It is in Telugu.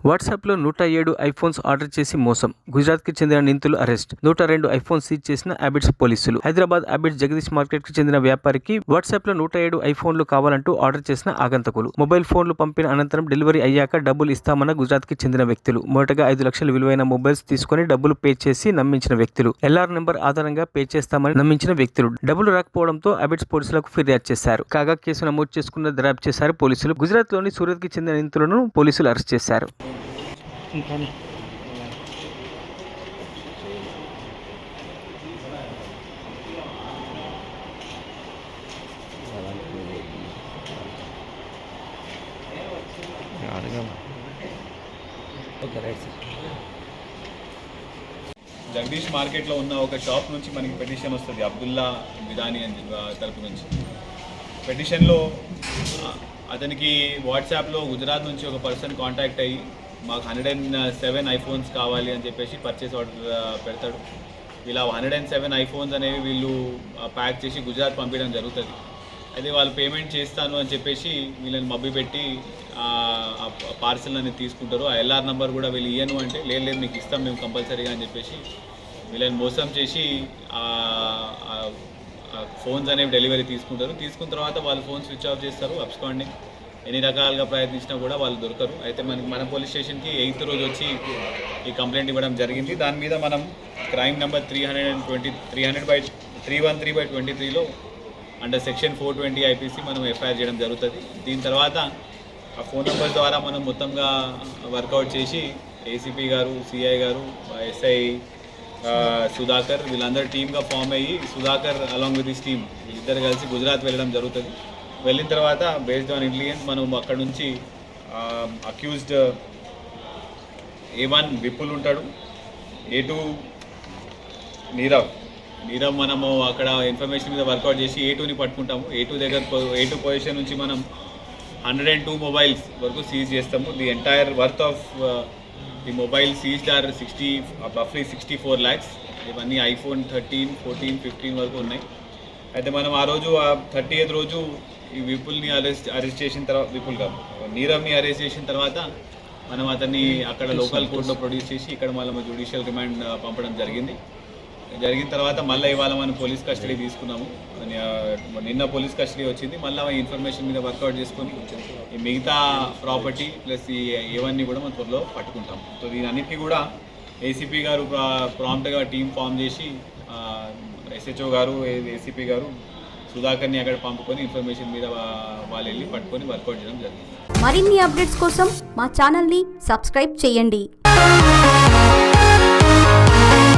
వాట్సాప్లో 107 ఐఫోన్స్ ఆర్డర్ చేసి మోసం. గుజరాత్కి చెందిన నిందితులు అరెస్ట్. 102 ఐఫోన్ సీజ్ చేసిన అబిడ్స్ పోలీసులు. హైదరాబాద్ అబిడ్స్ జగదీష్ మార్కెట్కి చెందిన వ్యాపారికి వాట్సాప్లో 107 ఐఫోన్లు కావాలంటూ ఆర్డర్ చేసిన ఆగంతకులు. మొబైల్ ఫోన్లు పంపిన అనంతరం డెలివరీ అయ్యాక డబ్బులు ఇస్తామన్న గుజరాత్కి చెందిన వ్యక్తులు మొదటగా 5 లక్షలు విలువైన మొబైల్స్ తీసుకుని డబ్బులు పే చేసి నమ్మించిన వ్యక్తులు. ఎల్ఆర్ నెంబర్ ఆధారంగా పే చేస్తామని నమ్మించిన వ్యక్తులు డబ్బులు రాకపోవడంతో అబిడ్స్ పోలీసులకు ఫిర్యాదు చేశారు. కాగా కేసు నమోదు చేసుకున్న దర్యాప్తు చేశారు పోలీసులు. గుజరాత్లోని సూరత్కి చెందిన నిందితులను పోలీసులు అరెస్ట్ చేశారు. జగదీష్ మార్కెట్లో ఉన్న ఒక షాప్ నుంచి మనకి పెటిషన్ వస్తుంది అబ్దుల్లా విదాని అని తరపు నుంచి. పెటిషన్లో అతనికి వాట్సాప్లో గుజరాత్ నుంచి ఒక పర్సన్ కాంటాక్ట్ అయ్యి మాకు 107 ఐఫోన్స్ కావాలి అని చెప్పేసి పర్చేస్ ఆర్డర్ పెడతాడు. ఇలా 107 ఐఫోన్స్ అనేవి వీళ్ళు ప్యాక్ చేసి గుజరాత్ పంపించడం జరుగుతుంది. అయితే వాళ్ళు పేమెంట్ చేస్తాను అని చెప్పేసి వీళ్ళని మభ్యపెట్టి పార్సల్ అనేది తీసుకుంటారు. ఆ ఎల్ఆర్ నెంబర్ కూడా వీళ్ళు ఇయ్యను అంటే లేదు మీకు ఇస్తాం మేము కంపల్సరీగా అని చెప్పేసి వీళ్ళని మోసం చేసి ఫోన్స్ అనేవి డెలివరీ తీసుకుంటారు. తీసుకున్న తర్వాత వాళ్ళు ఫోన్ స్విచ్ ఆఫ్ చేస్తారు. అబ్స్కాండింగ్ ఎన్ని రకాలుగా ప్రయత్నించినా కూడా వాళ్ళు దొరకరు. అయితే మన పోలీస్ స్టేషన్కి 8th రోజు వచ్చి ఈ కంప్లైంట్ ఇవ్వడం జరిగింది. దాని మీద మనం క్రైమ్ నెంబర్ 313/23లో అండర్ సెక్షన్ 420 ఐపీసీ మనం ఎఫ్ఐఆర్ చేయడం జరుగుతుంది. దీని తర్వాత ఆ ఫోన్ నెంబర్ ద్వారా మనం మొత్తంగా వర్కౌట్ చేసి ఏసీపీ గారు, సిఐ గారు, ఎస్ఐ సుధాకర్ వీళ్ళందరూ టీమ్గా ఫామ్ అయ్యి Sudhakar along with this team వీళ్ళిద్దరు కలిసి గుజరాత్ వెళ్ళడం జరుగుతుంది. వెళ్ళిన తర్వాత బేస్డ్ ఆన్ ఇంటెలిజెన్స్ మనం అక్కడ నుంచి అక్యూజ్డ్ A1 విపుల్ ఉంటాడు, A2 నీరవ్ మనము అక్కడ ఇన్ఫర్మేషన్ మీద వర్కౌట్ చేసి A2ని పట్టుకుంటాము. A2 పొజిషన్ నుంచి మనం 102 మొబైల్స్ వరకు సీజ్ చేస్తాము. The entire worth of the mobile seized are రఫ్లీ 64 lakhs. ఇవన్నీ ఐఫోన్ 13, 14, 15 వరకు ఉన్నాయి. అయితే మనం ఆ రోజు 30th రోజు ఈ విపుల్ని అరెస్ట్ చేసిన తర్వాత నీరవ్ని అరెస్ట్ చేసిన తర్వాత మనం అతన్ని అక్కడ లోకల్ కోర్టులో ప్రొడ్యూస్ చేసి ఇక్కడ మళ్ళీ జ్యుడిషియల్ రిమాండ్ పంపడం జరిగిన తర్వాత మళ్ళీ ఇవాళ మనం పోలీస్ కస్టడీ తీసుకున్నాము. నిన్న పోలీస్ కస్టడీ వచ్చింది. మళ్ళీ ఇన్ఫర్మేషన్ మీద వర్కౌట్ చేసుకొని ఈ మిగతా ప్రాపర్టీ ప్లస్ ఈ ఏవన్నీ కూడా మనం త్వరలో పట్టుకుంటాం. సో దీని అన్నిటికీ కూడా ఏసీపీ గారు ప్రాంప్ట్గా టీం ఫామ్ చేసి ఎస్హెచ్ఓ గారు, ఏసీపీ గారు సుధాకర్ని అక్కడ పంపుకొని ఇన్ఫర్మేషన్ మీద వాళ్ళు వెళ్ళి పట్టుకొని వర్కౌట్ చేయడం జరిగింది. మరిన్ని అప్డేట్స్ కోసం మా ఛానల్ని సబ్స్క్రైబ్ చేయండి.